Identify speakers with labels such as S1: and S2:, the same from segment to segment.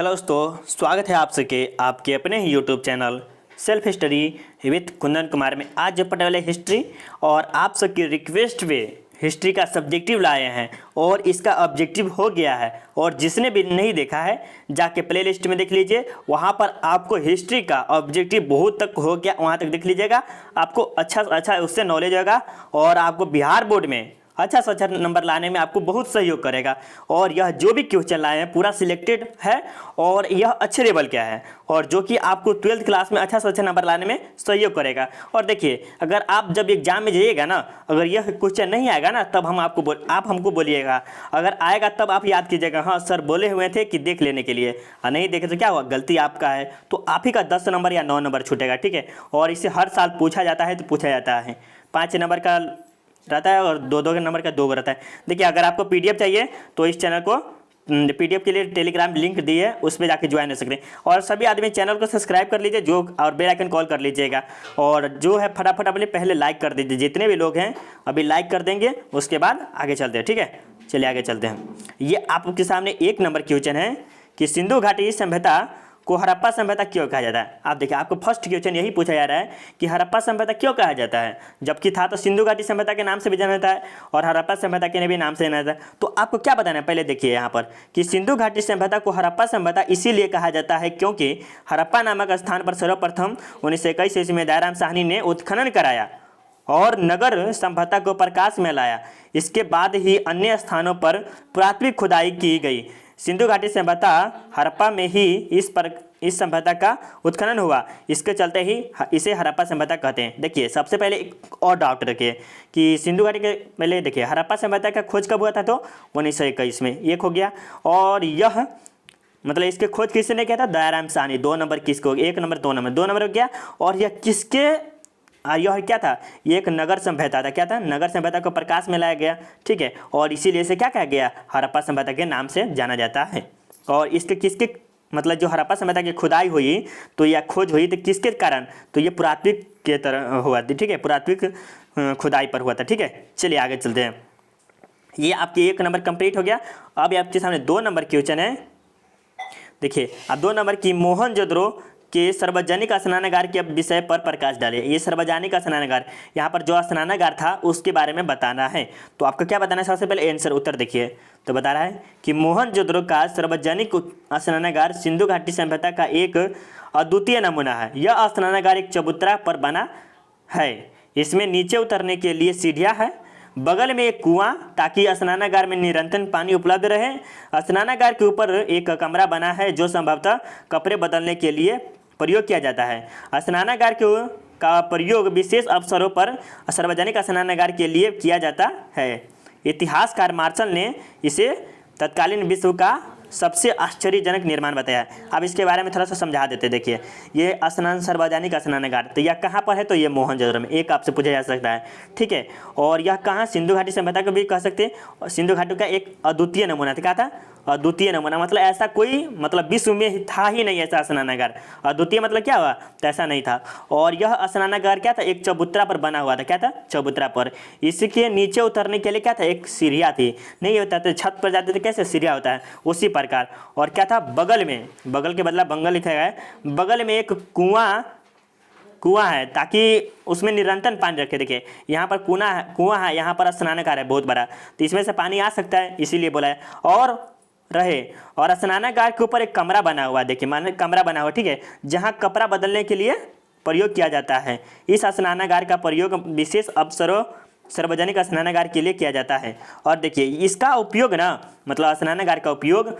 S1: Hello दोस्तों, स्वागत है आप सबके आपके अपने ही YouTube channel self study with Kundan Kumar में। आज जो पढ़ने वाले हिस्ट्री और आप सबकी रिक्वेस्ट पे हिस्ट्री का सब्जेक्टिव लाए हैं और इसका ऑब्जेक्टिव हो गया है। और जिसने भी नहीं देखा है जाके प्लेलिस्ट में देख लीजिए, वहाँ पर आपको हिस्ट्री का ऑब्जेक्टिव बहुत तक हो गया, वहाँ तक देख लीजिएगा। आपको अच्छा उससे नॉलेज होगा और आपको बिहार बोर्ड में अच्छा से अच्छा नंबर लाने में आपको बहुत सहयोग करेगा। और यह जो भी क्वेश्चन लाए हैं पूरा सिलेक्टेड है और यह अच्छे लेवल का है और जो कि आपको 12th क्लास में अच्छा से अच्छा नंबर लाने में सहयोग करेगा। और देखिए, अगर आप जब एग्जाम में जाइएगा ना, अगर यह क्वेश्चन नहीं आएगा ना तब आप हमको बोलिएगा, अगर आएगा तब आप याद कीजिएगा हाँ सर बोले हुए थे कि देख लेने के लिए, और नहीं देखे तो क्या हुआ, गलती आपका है तो आप ही का 10 नंबर या 9 नंबर छूटेगा। ठीक है, और इसे हर साल पूछा जाता है तो पूछा जाता है 5 नंबर का रहता है और 2 नंबर का 2 रहता है। देखिए, अगर आपको पीडीएफ चाहिए तो इस चैनल को पीडीएफ के लिए टेलीग्राम लिंक दी है, उस पर जाके ज्वाइन हो सकते हैं। और सभी आदमी चैनल को सब्सक्राइब कर लीजिए जो और बेल आइकन कॉल कर लीजिएगा। और जो है फटाफट अपने पहले लाइक कर दीजिए, जितने भी लोग हैं अभी लाइक कर देंगे, उसके बाद आगे चलते हैं। ठीक है, चलिए आगे चलते हैं। ये आपके सामने 1 नंबर क्वेश्चन है कि सिंधु घाटी सभ्यता को हड़प्पा सभ्यता क्यों कहा जाता है। आप देखिए, आपको फर्स्ट क्वेश्चन यही पूछा जा रहा है कि हड़प्पा सभ्यता क्यों कहा जाता है, जबकि था तो सिंधु घाटी सभ्यता के नाम से भी जाना जाता है और हड़प्पा सभ्यता के भी नाम से जाना जाता है। तो आपको क्या बताना है, पहले देखिए यहाँ पर कि सिंधु घाटी सभ्यता को हड़प्पा सभ्यता इसीलिए कहा जाता है क्योंकि हड़प्पा नामक स्थान पर सर्वप्रथम 1921 ईस्वी में दयाराम साहनी ने उत्खनन कराया और नगर सभ्यता को प्रकाश में लाया। इसके बाद ही अन्य स्थानों पर पुरातात्विक खुदाई की गई। सिंधु घाटी सभ्यता हड़प्पा में ही इस सभ्यता का उत्खनन हुआ, इसके चलते ही इसे हड़प्पा सभ्यता कहते हैं। देखिए, सबसे पहले एक और डाउट रखिए कि सिंधु घाटी के पहले देखिए हड़प्पा सभ्यता का खोज कब हुआ था, तो 1921 में, एक हो गया। और यह मतलब इसके खोज किसने किया था, दयाराम साहनी। 2 नंबर किसको, 1 नंबर 2 नंबर 2 नंबर हो गया। और यह किसके यह क्या था, ये एक नगर सभ्यता था। क्या था, नगर सभ्यता को प्रकाश में लाया गया। ठीक है, और इसीलिए इसे क्या कहा गया, हड़प्पा सभ्यता के नाम से जाना जाता है। और इसके किसके मतलब जो हड़प्पा सभ्यता की खुदाई हुई तो यह खोज हुई तो किसके कारण, तो ये पुरातात्विक के तरह हुआ था। ठीक है, पुरातात्विक खुदाई पर हुआ था। ठीक है, चलिए आगे चलते हैं। ये आपके 1 नंबर कंप्लीट हो गया। अब आपके सामने 2 नंबर क्वेश्चन है। देखिए, अब 2 नंबर की मोहनजोदड़ो के सार्वजनिक स्नानागार के विषय पर प्रकाश डालिए। ये सार्वजनिक स्नानागार, यहाँ पर जो स्नानागार था उसके बारे में बताना है। तो आपको क्या बताना है, सबसे पहले आंसर उत्तर देखिए। तो बता रहा है कि मोहनजोदड़ो का सार्वजनिक स्नानागार सिंधु घाटी सभ्यता का एक अद्वितीय नमूना है। यह स्नानागार एक चबूतरा पर बना है। इसमें नीचे उतरने के लिए सीढ़ियाँ है, बगल में एक कुआं ताकि स्नानागार में निरंतर पानी उपलब्ध रहे। स्नानागार के ऊपर एक कमरा बना है जो संभवतः कपड़े बदलने के लिए प्रयोग किया जाता है। स्नानागार का प्रयोग विशेष अवसरों पर सार्वजनिक स्नानागार के लिए किया जाता है। इतिहासकार मार्शल ने इसे तत्कालीन विश्व का सबसे आश्चर्यजनक निर्माण बताया। अब इसके बारे में थोड़ा सा समझा देते। देखिए, ये सार्वजनिक स्नानागार तो यह कहाँ पर है, तो ये मोहनजोदड़ो में, एक आपसे पूछा जा सकता है। ठीक है, और यह कहाँ, सिंधु घाटी सभ्यता को भी कह सकते हैं। और सिंधु घाटी का एक अद्वितीय नमूना था। क्या था, अद्वितीय नमूना, मतलब ऐसा कोई मतलब विश्व में था ही नहीं ऐसा स्नानागार। अद्वितीय मतलब क्या हुआ, तो ऐसा नहीं था। और यह स्नानागार क्या था, एक चबूतरा पर बना हुआ था। क्या था, चबूतरा पर। इसके नीचे उतरने के लिए क्या था, एक सीढ़ियाँ थी। नहीं होता तो छत पर जाते थे, कैसे सीढ़ियाँ होता है उसी प्रकार। और क्या था, बगल में, बगल के बदला बंगल लिखा गया है, बगल में एक कुआं है ताकि उसमें निरंतर पानी रखे। देखिए, यहाँ पर कुआं है, यहाँ पर स्नानागार है बहुत बड़ा, तो इसमें से पानी आ सकता है, इसीलिए बोला है। और स्नानागार के ऊपर एक कमरा बना हुआ है। देखिए, माने कमरा बना हुआ, ठीक है, जहाँ कपड़ा बदलने के लिए प्रयोग किया जाता है। इस स्नानागार का प्रयोग विशेष अवसरों सार्वजनिक स्नानागार के लिए किया जाता है। और देखिए, इसका उपयोग ना, मतलब स्नानागार का उपयोग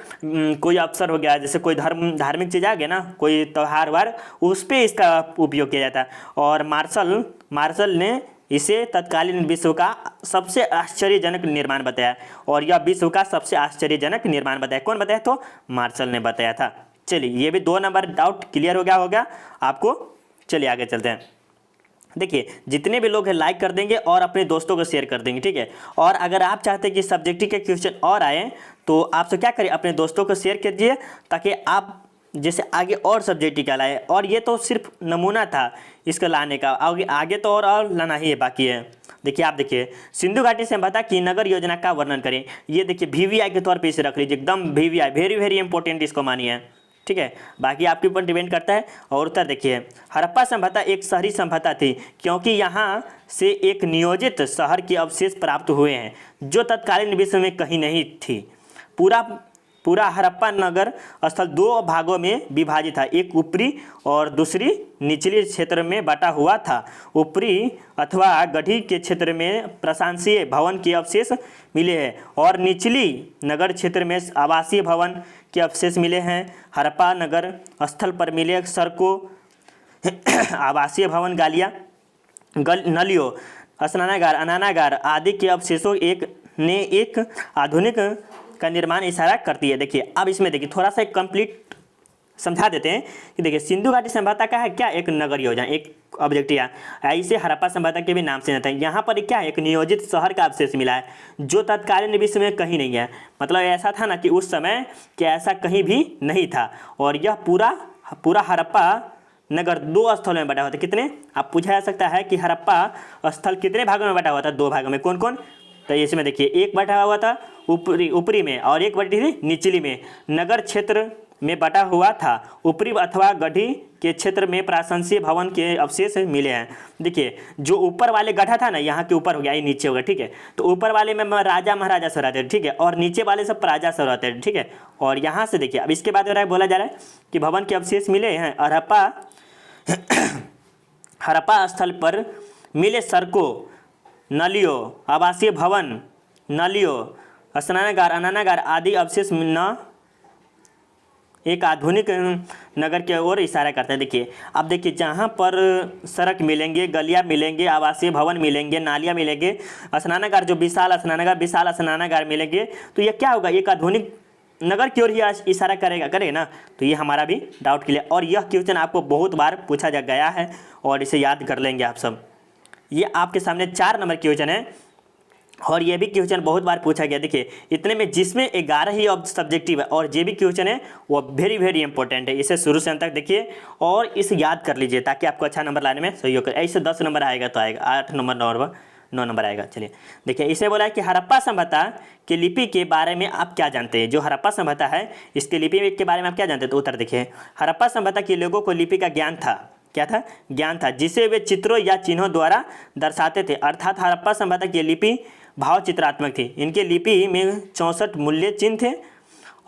S1: कोई अवसर हो गया, जैसे कोई धार्मिक चीज़ आ गया ना, कोई त्यौहार वार, उस पर इसका उपयोग किया जाता है। और मार्शल ने इसे तत्कालीन विश्व का सबसे आश्चर्यजनक निर्माण बताया। और यह विश्व का सबसे आश्चर्यजनक निर्माण बताया। कौन बताया, तो मार्शल ने बताया था। चलिए, ये भी 2 नंबर डाउट क्लियर हो गया आपको। चलिए आगे चलते हैं। देखिए, जितने भी लोग हैं लाइक कर देंगे और अपने दोस्तों को शेयर कर देंगे। ठीक है, और अगर आप चाहते हैं कि सब्जेक्टिव के क्वेश्चन और आए तो आप तो क्या करें, अपने दोस्तों को शेयर कीजिए ताकि आप जैसे आगे और सब्जेक्टिव का लाए। और ये तो सिर्फ नमूना था इसका लाने का, आगे तो और लाना ही है बाकी है। देखिए, आप देखिए, सिंधु घाटी सभ्यता की नगर योजना का वर्णन करें। ये देखिए, VVI के तौर पे इसे रख लीजिए, एकदम VVI, वेरी वेरी इंपॉर्टेंट, इसको मानिए। ठीक है, बाकी आपके ऊपर डिपेंड करता है। और उत्तर देखिए, हड़प्पा सभ्यता एक शहरी सभ्यता थी क्योंकि यहाँ से एक नियोजित शहर के अवशेष प्राप्त हुए हैं जो तत्कालीन विश्व में कहीं नहीं थी। पूरा हड़प्पा नगर स्थल दो भागों में विभाजित था, एक ऊपरी और दूसरी निचली क्षेत्र में बटा हुआ था। ऊपरी अथवा गढ़ी के क्षेत्र में प्रशासकीय भवन के अवशेष मिले हैं और निचली नगर क्षेत्र में आवासीय भवन के अवशेष मिले हैं। हड़प्पा नगर स्थल पर मिले सड़कों, आवासीय भवन, नलियों, स्नानागार, अनानागार आदि के अवशेषों ने एक आधुनिक का निर्माण इशारा करती है। देखिए अब इसमें देखिए थोड़ा सा कंप्लीट समझा देते हैं कि देखिए सिंधु घाटी सभ्यता का है क्या, एक नगर योजना, एक ऑब्जेक्टिव है। इसे हड़प्पा सभ्यता के भी नाम से जाता है। यहाँ पर क्या है, एक नियोजित शहर का अवशेष मिला है जो तत्कालीन विश्व में कहीं नहीं है। मतलब ऐसा था ना कि उस समय कि ऐसा कहीं भी नहीं था। और यह पूरा हड़प्पा नगर दो स्थलों में बटा हुआ था। कितने, आप पूछा जा सकता है कि हड़प्पा स्थल कितने भागों में बटा हुआ था? 2 भागों में। कौन कौन? तो इसमें देखिए एक बटा हुआ था ऊपरी में और एक बटी थी निचली में। नगर क्षेत्र में बटा हुआ था। ऊपरी अथवा गढ़ी के क्षेत्र में प्रशंसनीय भवन के अवशेष मिले हैं। देखिए जो ऊपर वाले गढ़ा था ना, यहाँ के ऊपर हो गया, ये नीचे हो गया, ठीक है। तो ऊपर वाले में राजा महाराजा सब रहते थे, ठीक है, और नीचे वाले सब प्रजा सब रहते हैं, ठीक है। और यहाँ से देखिए अब इसके बाद बोला जा रहा है कि भवन के अवशेष मिले हैं। हड़प्पा स्थल पर मिले सड़कों, नलियों, आवासीय भवन, नलियों, स्नानागार, अनानागार आदि अवशेष न एक आधुनिक नगर की ओर इशारा करते हैं। देखिए अब देखिए जहाँ पर सड़क मिलेंगे, गलियाँ मिलेंगे, आवासीय भवन मिलेंगे, नालियाँ मिलेंगे, स्नानागार जो विशाल स्नानागार मिलेंगे, तो ये क्या होगा, एक आधुनिक नगर की ओर ही इशारा करेगा ना। तो ये हमारा भी डाउट क्लियर। और यह क्वेश्चन आपको बहुत बार पूछा जा गया है और इसे याद कर लेंगे आप सब। ये आपके सामने 4 नंबर क्वेश्चन है और ये भी क्वेश्चन बहुत बार पूछा गया। देखिए इतने में जिसमें 11 ही अब सब्जेक्टिव है और जे भी क्वेश्चन है वो वेरी वेरी इंपॉर्टेंट है। इसे शुरू से अंत तक देखिए और इसे याद कर लीजिए ताकि आपको अच्छा नंबर लाने में सहयोग करे। ऐसे 10 नंबर आएगा तो आएगा, 8 नंबर 9 नंबर आएगा। चलिए देखिए इसे बोला है कि हड़प्पा सभ्यता की लिपि के बारे में आप क्या जानते हैं। जो हड़प्पा सभ्यता है इसके लिपि के बारे में आप क्या जानते हैं? तो उत्तर देखिए, हड़प्पा सभ्यता के लोगों को लिपि का ज्ञान था। क्या था? ज्ञान था, जिसे वे चित्रों या चिन्हों द्वारा दर्शाते थे। अर्थात हड़प्पा सभ्यता की लिपि भाव चित्रात्मक थी। इनके लिपि में 64 मूल्य चिन्ह थे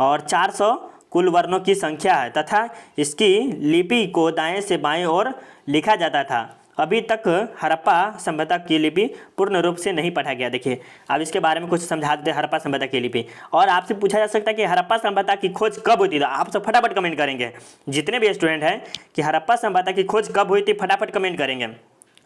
S1: और 400 कुल वर्णों की संख्या है तथा इसकी लिपि को दाएं से बाएं ओर लिखा जाता था। अभी तक हड़प्पा सभ्यता की लिपि पूर्ण रूप से नहीं पढ़ा गया। देखिए अब इसके बारे में कुछ समझा देते हैं हड़प्पा सभ्यता की लिपि। और आपसे पूछा जा सकता है कि हड़प्पा सभ्यता की खोज कब हुई थी, तो आप सब फटाफट कमेंट करेंगे। जितने भी स्टूडेंट हैं कि हड़प्पा सभ्यता की खोज कब हुई थी, फटाफट कमेंट करेंगे।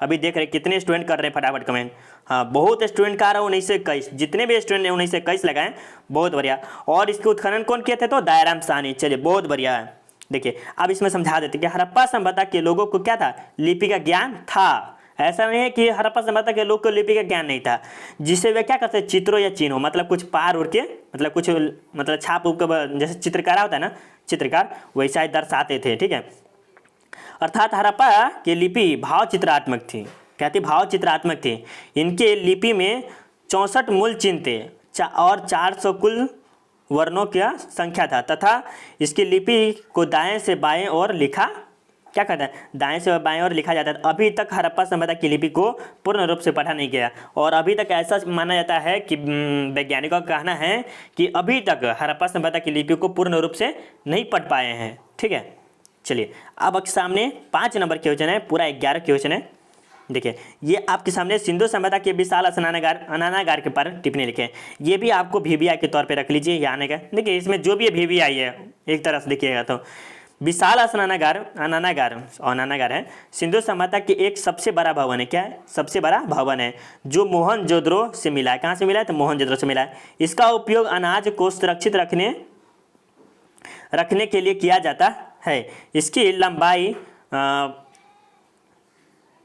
S1: अभी देख रहे कितने स्टूडेंट कर रहे हैं फटाफट कमेंट। हाँ बहुत स्टूडेंट का आ रहा है 1921, जितने भी स्टूडेंट ने 1921 लगाएं, बहुत बढ़िया। और इसके उत्खनन कौन किए थे? तो दयाराम साहनी। चलिए बहुत बढ़िया है। देखिए अब इसमें समझा देते कि हड़प्पा सभ्यता के लोगों को क्या था? लिपि का ज्ञान था। ऐसा नहीं है कि हड़प्पा सभ्यता के लोग को लिपि का ज्ञान नहीं था, जिसे वे क्या करते? चित्रों या चिन्हों, मतलब कुछ पार उड़ के, मतलब कुछ मतलब छाप उड़ के, जैसे चित्रकार होता है ना, चित्रकार, वैसा ही दर्शाते थे, ठीक है। अर्थात हड़प्पा की लिपि भाव चित्रात्मक थी। क्या थी? भाव चित्रात्मक थी। इनके लिपि में 64 मूल चिन्ह थे और 400 कुल वर्णों की संख्या था तथा इसकी लिपि को दाएं से बाएं ओर लिखा, क्या कहता है? दाएं से बाएं ओर लिखा जाता है। अभी तक हड़प्पा सभ्यता की लिपि को पूर्ण रूप से पढ़ा नहीं गया और अभी तक ऐसा माना जाता है कि वैज्ञानिकों का कहना है कि अभी तक हड़प्पा सभ्यता की लिपि को पूर्ण रूप से नहीं पढ़ पाए हैं, ठीक है। चलिए अब आपके सामने 5 नंबर क्वेश्चन है, पूरा 11 क्वेश्चन है। देखिए ये आपके सामने सिंधु सभ्यता के विशाल अनानागार के पर टिप्पणी लिखे। ये भी आपको VVI के तौर पे रख लीजिए, ये आने का। देखिए इसमें जो भी VVI है एक तरह से देखिएगा तो विशाल अनानागार है सिंधु सभ्यता की एक सबसे बड़ा भवन है। क्या है? सबसे बड़ा भवन है जो मोहनजोदड़ो से मिला है। कहाँ से मिला है? तो मोहनजोदड़ो से मिला है। इसका उपयोग अनाज को सुरक्षित रखने के लिए किया जाता है। इसकी लंबाई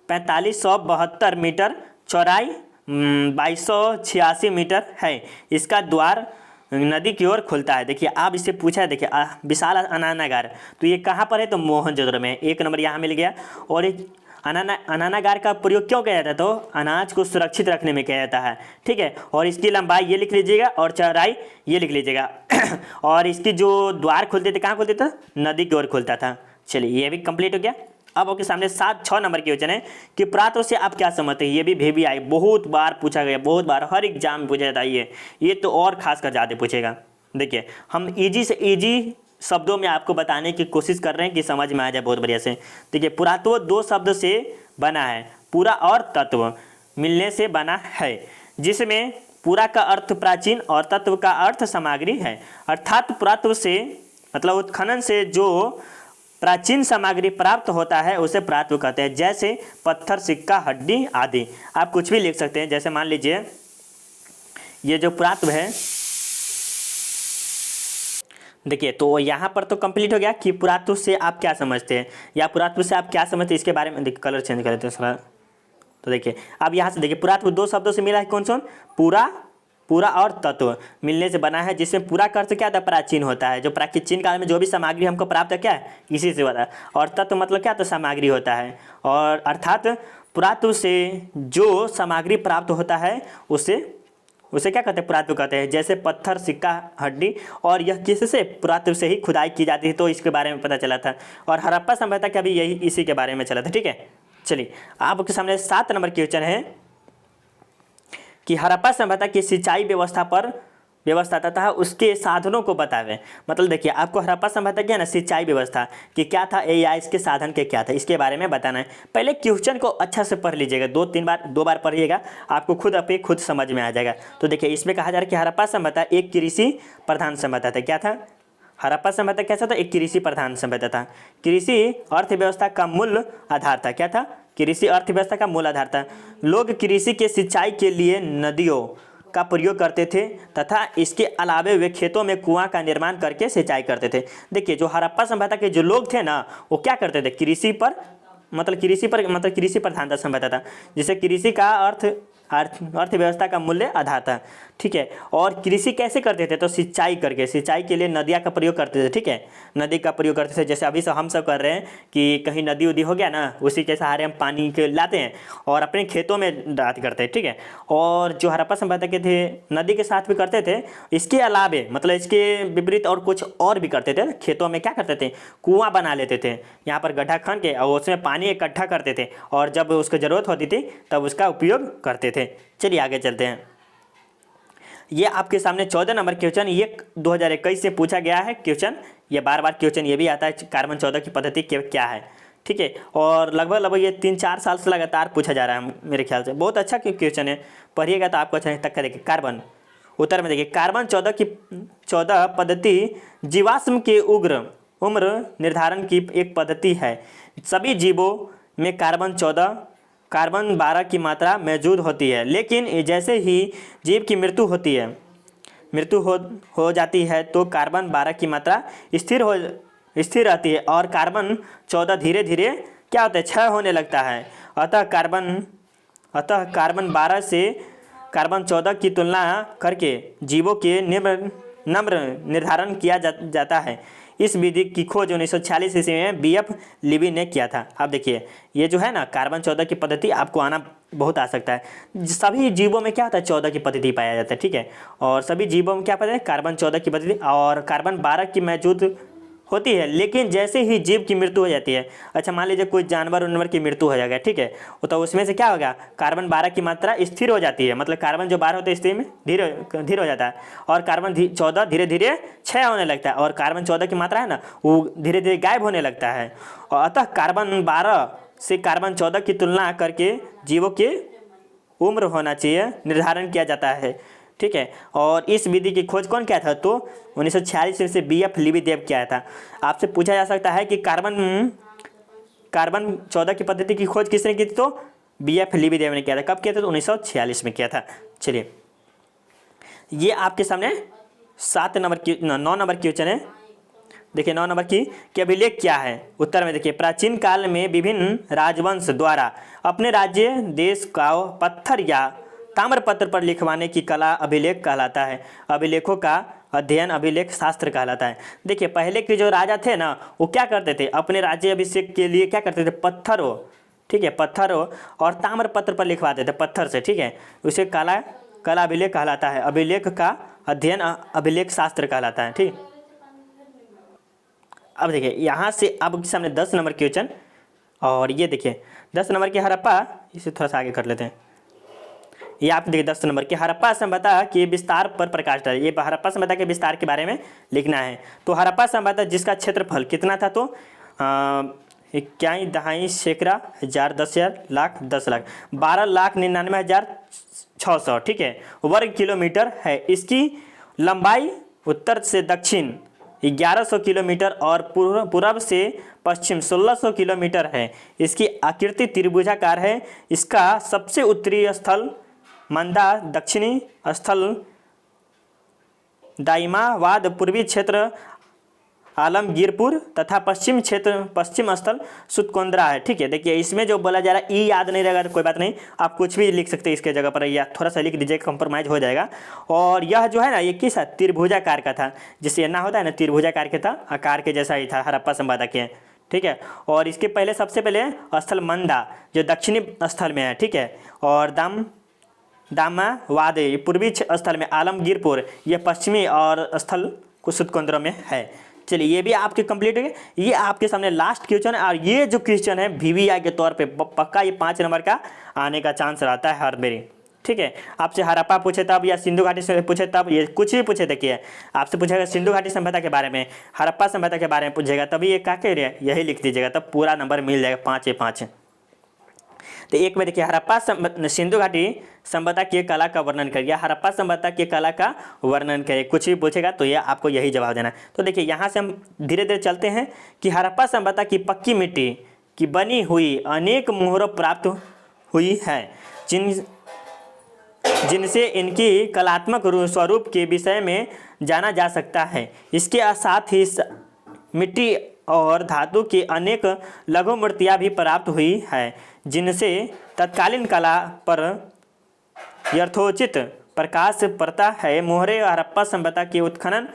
S1: 4572 मीटर, चौड़ाई 2286 मीटर है। इसका द्वार नदी की ओर खुलता है। देखिए आप इससे पूछा है, देखिए विशाल अनानागार, तो ये कहाँ पर है? तो मोहनजोदड़ो में। 1 नंबर यहाँ मिल गया। और एक अनानागार का प्रयोग क्यों किया जाता है? तो अनाज को सुरक्षित रखने में किया जाता है, ठीक है। और इसकी लंबाई ये लिख लीजिएगा और चौड़ाई ये लिख लीजिएगा। और इसकी जो द्वार खुलते थे कहाँ खुलते थे? नदी की ओर खुलता था। चलिए ये भी कंप्लीट हो गया। अब आपके सामने 6 नंबर की क्वेश्चन है कि पुरातत्व से आप क्या समझते हैं। ये भी आई, बहुत बार पूछा गया, बहुत बार हर एग्जाम में पूछा जाता है ये तो और खास कर ज़्यादा पूछेगा। देखिए हम इजी से इजी शब्दों में आपको बताने की कोशिश कर रहे हैं कि समझ में आ जाए बहुत बढ़िया से। देखिए पुरातत्व 2 शब्द से बना है, पूरा और तत्व मिलने से बना है, जिसमें पूरा का अर्थ प्राचीन और तत्व का अर्थ सामग्री है। अर्थात पुरातत्व से मतलब उत्खनन से जो प्राचीन सामग्री प्राप्त होता है उसे पुरातत्व कहते हैं, जैसे पत्थर, सिक्का, हड्डी आदि। आप कुछ भी लिख सकते हैं, जैसे मान लीजिए ये जो पुरातत्व है, देखिए तो यहाँ पर तो कंप्लीट हो गया कि पुरातत्व से आप क्या समझते हैं या पुरातत्व से आप क्या समझते हैं इसके बारे में। देखिए कलर चेंज कर देते हैं थोड़ा। तो देखिए अब यहाँ से देखिए पुरातत्व 2 शब्दों से मिला है, कौन कौन? पूरा और तत्व मिलने से बना है, जिसमें पूरा का अर्थ क्या होता है? प्राचीन होता है। जो प्राचीन काल में जो भी सामग्री हमको प्राप्त है क्या है? इसी से बना। और तत्व मतलब क्या? तो सामग्री होता है। और अर्थात पुरातत्व से जो सामग्री प्राप्त होता है उसे क्या कहते हैं? पुरातत्व कहते हैं, जैसे पत्थर, सिक्का, हड्डी। और यह किससे? पुरातत्व से ही खुदाई की जाती है, तो इसके बारे में पता चला था। और हड़प्पा सभ्यता का भी यही इसी के बारे में चला था, ठीक है। चलिए आपके सामने 7 नंबर की क्वेश्चन है कि हड़प्पा सभ्यता की सिंचाई व्यवस्था तथा उसके साधनों को बतावें। मतलब देखिए आपको हड़प्पा सभ्यता क्या है ना, सिंचाई व्यवस्था कि क्या था या इसके साधन के क्या था, इसके बारे में बताना है। पहले क्वेश्चन को अच्छा से पढ़ लीजिएगा, 2 बार पढ़िएगा, आपको खुद समझ में आ जाएगा। तो देखिए इसमें कहा जा रहा है कि हड़प्पा सभ्यता एक कृषि प्रधान सभ्यता था। क्या था? हड़प्पा सभ्यता कैसा था? एक कृषि प्रधान सभ्यता था। कृषि अर्थव्यवस्था का मूल आधार था। क्या था? कृषि अर्थव्यवस्था का मूल आधार था। लोग कृषि के सिंचाई के लिए नदियों का प्रयोग करते थे तथा इसके अलावे वे खेतों में कुआं का निर्माण करके सिंचाई करते थे। देखिए जो हड़प्पा सभ्यता के जो लोग थे ना, वो क्या करते थे? कृषि प्रधान सभ्यता था, जिसे कृषि का अर्थव्यवस्था का मूल्य आधार था, ठीक है। और कृषि कैसे करते थे? तो सिंचाई करके, सिंचाई के लिए नदियाँ का प्रयोग करते थे, ठीक है। नदी का प्रयोग करते थे, जैसे अभी हम सब कर रहे हैं कि कहीं नदी उदी हो गया ना, उसी के सहारे हम पानी के लाते हैं और अपने खेतों में डाल करते हैं, ठीक है। और जो हड़प्पा सभ्यता के थे नदी के साथ भी करते थे, इसके अलावे मतलब इसके विपरीत और कुछ और भी करते थे। खेतों में क्या करते थे? कुआं बना लेते थे, यहाँ पर गड्ढा खन के और उसमें पानी इकट्ठा करते थे, और जब उसको ज़रूरत होती थी तब उसका उपयोग करते थे। चलिए आगे चलते हैं। ये आपके सामने 14 नंबर क्वेश्चन, ये 2021 से पूछा गया है क्वेश्चन। ये बार क्वेश्चन ये भी आता है, कार्बन 14 की पद्धति क्या है, ठीक है। और लगभग ये 3-4 साल से लगातार पूछा जा रहा है मेरे ख्याल से। बहुत अच्छा क्वेश्चन है, पढ़िएगा तो आपको अच्छा तक करेगा। कार्बन उत्तर में देखिए, कार्बन 14 पद्धति जीवाश्म के उम्र निर्धारण की एक पद्धति है। सभी जीवों में कार्बन 12 की मात्रा मौजूद होती है, लेकिन जैसे ही जीव की मृत्यु हो जाती है तो कार्बन 12 की मात्रा स्थिर रहती है और कार्बन 14 धीरे धीरे क्या होता है? क्षय होने लगता है। अतः कार्बन 12 से कार्बन 14 की तुलना करके जीवों के नम्र निर्धारण किया जाता है। इस विधि की खोज 1946 ईस्वी में BF लीबी ने किया था। अब देखिए ये जो है ना कार्बन 14 की पद्धति आपको आना बहुत आ सकता है। सभी जीवों में क्या होता है? 14 की पद्धति पाया जाता है, ठीक है। और सभी जीवों में क्या पाया जाता है? कार्बन 14 की पद्धति, और कार्बन 12 की मौजूद होती है, लेकिन जैसे ही जीव की मृत्यु हो जाती है, अच्छा मान लीजिए कोई जानवर की मृत्यु हो जाएगा, ठीक है, तो उसमें से क्या होगा? कार्बन 12 की मात्रा स्थिर हो जाती है, मतलब कार्बन जो 12 होते हैं स्थिर में धीरे हो जाता है, और कार्बन 14 धीरे धीरे क्षय होने लगता है, और कार्बन 14 की मात्रा है ना वो धीरे धीरे गायब होने लगता है। और अतः कार्बन 12 से कार्बन 14 की तुलना करके जीवों के उम्र होना चाहिए निर्धारण किया जाता है, ठीक है। और इस विधि की खोज कौन किया था? तो 1946 से BF लीबी देव किया था। आपसे पूछा जा सकता है कि कार्बन 14 की पद्धति की खोज किसने की थी? तो BF लीबी देव ने किया था। कब किया था? तो 1946 में किया था। चलिए ये आपके सामने 9 नंबर की क्वेश्चन है। देखिए 9 नंबर की अभिलेख क्या है? उत्तर में देखिए, प्राचीन काल में विभिन्न राजवंश द्वारा अपने राज्य देश का पत्थर या ताम्रपत्र पर लिखवाने की कला अभिलेख कहलाता है। अभिलेखों का अध्ययन अभिलेख शास्त्र कहलाता है। देखिए पहले के जो राजा थे ना, वो क्या करते थे? अपने राज्य अभिषेक के लिए क्या करते थे? पत्थरों, ठीक है, पत्थर और ताम्र पत्र पर लिखवाते थे पत्थर से, ठीक है, उसे कला अभिलेख कहलाता है। अभिलेख का अध्ययन अभिलेख शास्त्र कहलाता है, ठीक। अब देखिए यहाँ से आपके सामने 10 नंबर क्वेश्चन, और ये देखिए 10 नंबर की हड़प्पा, इसे थोड़ा सा आगे कर लेते हैं। ये आप देखिए 10 नंबर की हड़प्पा सभ्यता के विस्तार पर प्रकाश डाले। ये हड़प्पा सभ्यता के विस्तार के बारे में लिखना है। तो हड़प्पा सभ्यता जिसका क्षेत्रफल कितना था, तो 21 सैकड़ा हजार 10,000 लाख 10 लाख 12,99,600, ठीक है, वर्ग किलोमीटर है। इसकी लंबाई उत्तर से दक्षिण 1100 किलोमीटर और पूर्व से पश्चिम 1600 किलोमीटर है। इसकी आकृति त्रिभुजाकार है। इसका सबसे उत्तरी स्थल मंदा, दक्षिणी स्थल दाइमाबाद, पूर्वी क्षेत्र आलमगीरपुर तथा पश्चिम स्थल सुतकोंद्रा है, ठीक है। देखिए इसमें जो बोला जा रहा है ई याद नहीं रहेगा तो कोई बात नहीं, आप कुछ भी लिख सकते हैं इसके जगह पर, या थोड़ा सा लिख दीजिएगा, कंप्रोमाइज हो जाएगा। और यह जो है ना, ये किस त्रिभुजाकार का था, जिससे ना होता है ना, त्रिभुजाकार के था, आकार के जैसा ही था हड़प्पा सभ्यता के, ठीक है। और इसके पहले सबसे पहले स्थल मंदा जो दक्षिणी स्थल में है, ठीक है, और दामावाद पूर्वी स्थल में, आलमगीरपुर ये पश्चिमी और स्थल सुतकोंद्रा में है। चलिए ये भी आपके कंप्लीट हो गए। ये आपके सामने लास्ट क्वेश्चन है, और ये जो क्वेश्चन है VVI के तौर पे पक्का ये 5 नंबर का आने का चांस रहता है हर बारी, ठीक है। आपसे हड़प्पा पूछे तब, या सिंधु घाटी से पूछे तब, ये कुछ भी पूछे, देखिए आपसे पूछेगा सिंधु घाटी सभ्यता के बारे में, हड़प्पा सभ्यता के बारे में पूछेगा, तभी ये क्या कह रहे हैं, यही लिख दीजिएगा, तब पूरा नंबर मिल जाएगा 5/5। तो एक में देखिए हड़प्पा सिंधु घाटी सभ्यता की कला का वर्णन करिए, हड़प्पा सभ्यता की कला का वर्णन करिए, कुछ भी पूछेगा तो ये आपको यही जवाब देना है। तो देखिए यहाँ से हम धीरे धीरे चलते हैं कि हड़प्पा सभ्यता की पक्की मिट्टी की बनी हुई अनेक मोहरों प्राप्त हुई है, जिनसे इनकी कलात्मक स्वरूप के विषय में जाना जा सकता है। इसके साथ ही मिट्टी और धातु की अनेक लघु मूर्तियाँ भी प्राप्त हुई है, जिनसे तत्कालीन कला पर यथोचित प्रकाश पड़ता है। मोहरे हड़प्पा सभ्यता के उत्खनन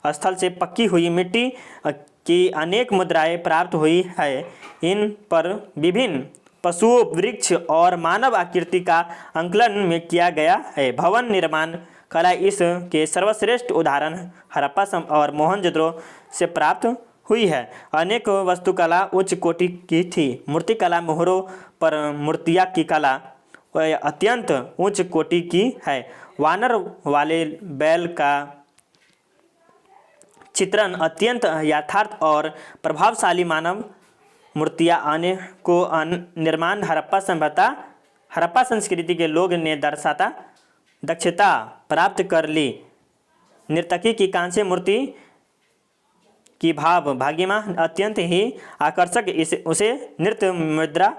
S1: स्थल से पक्की हुई मिट्टी की अनेक मुद्राएं प्राप्त हुई है। इन पर विभिन्न पशुओं, वृक्ष और मानव आकृति का अंकलन में किया गया है। भवन निर्माण कला इसके सर्वश्रेष्ठ उदाहरण हड़प्पा और मोहनजोदड़ो से प्राप्त हुई है। अनेक वास्तुकला उच्च कोटि की थी। मूर्तिकला मोहरों पर मूर्तियाँ की कला अत्यंत उच्च कोटि की है। वानर वाले बैल का चित्रण अत्यंत यथार्थ और प्रभावशाली मानव मूर्तियाँ आने को निर्माण हड़प्पा संस्कृति के लोग ने दक्षता प्राप्त कर ली। नर्तकी की कांस्य मूर्ति की भागिमा अत्यंत ही आकर्षक उसे नृत्य मुद्रा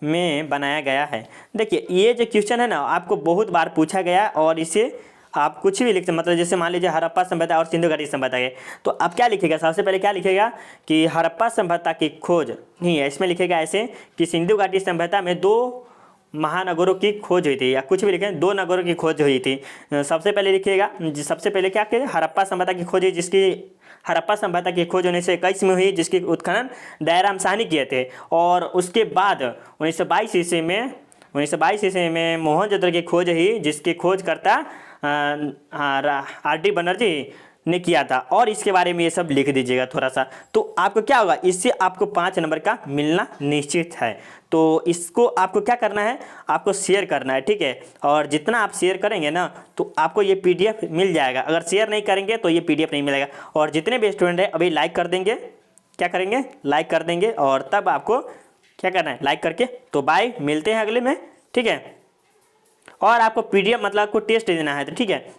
S1: में बनाया गया है। देखिए ये जो क्वेश्चन है ना, आपको बहुत बार पूछा गया है, और इसे आप कुछ भी लिख सकते, मतलब जैसे मान लीजिए हड़प्पा सभ्यता और सिंधु घाटी सभ्यता है, तो आप क्या लिखेगा, सबसे पहले क्या लिखेगा कि हड़प्पा सभ्यता की खोज नहीं है, इसमें लिखेगा ऐसे कि सिंधु घाटी सभ्यता में 2 महानगरों की खोज हुई थी, या कुछ भी लिखें 2 नगरों की खोज हुई थी। सबसे पहले लिखिएगा, सबसे पहले क्या करें, हड़प्पा सभ्यता की खोज हुई, जिसकी हड़प्पा सभ्यता की खोज 1921 में हुई, जिसकी उत्खनन दयाराम साहनी किए थे। और उसके बाद 1922 ईस्वी में मोहनजोदड़ो की खोज हुई, जिसकी खोजकर्ता RD बनर्जी ने किया था। और इसके बारे में ये सब लिख दीजिएगा थोड़ा सा, तो आपको क्या होगा, इससे आपको 5 नंबर का मिलना निश्चित है। तो इसको आपको क्या करना है, आपको शेयर करना है, ठीक है। और जितना आप शेयर करेंगे ना, तो आपको ये PDF मिल जाएगा। अगर शेयर नहीं करेंगे तो ये PDF नहीं मिलेगा। और जितने भी स्टूडेंट हैं अभी लाइक कर देंगे, क्या करेंगे, लाइक कर देंगे, और तब आपको क्या करना है, लाइक करके। तो बाय, मिलते हैं अगले में, ठीक है। और आपको PDF मतलब आपको टेस्ट देना है, तो ठीक है।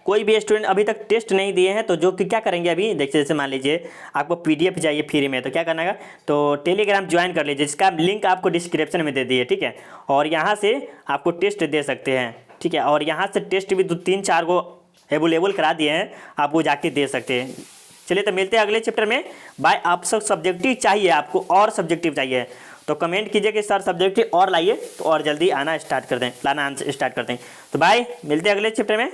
S1: कोई भी स्टूडेंट अभी तक टेस्ट नहीं दिए हैं, तो जो कि क्या करेंगे अभी देखिए, जैसे मान लीजिए आपको PDF चाहिए फ्री में, तो क्या करना है, तो टेलीग्राम ज्वाइन कर लीजिए, जिसका लिंक आपको डिस्क्रिप्शन में दे दिए, ठीक है। और यहाँ से आपको टेस्ट दे सकते हैं, ठीक है। और यहाँ से टेस्ट भी 2-3-4 को अवेलेबल करा दिए हैं, आप वो जाके दे सकते हैं। चलिए तो मिलते हैं अगले चैप्टर में। बाय। आप सब सब्जेक्टिव चाहिए, आपको और सब्जेक्टिव चाहिए तो कमेंट कीजिए कि सर सब्जेक्टिव और लाइए, तो और जल्दी लाना स्टार्ट कर दें। तो बाय, मिलते हैं अगले चैप्टर में।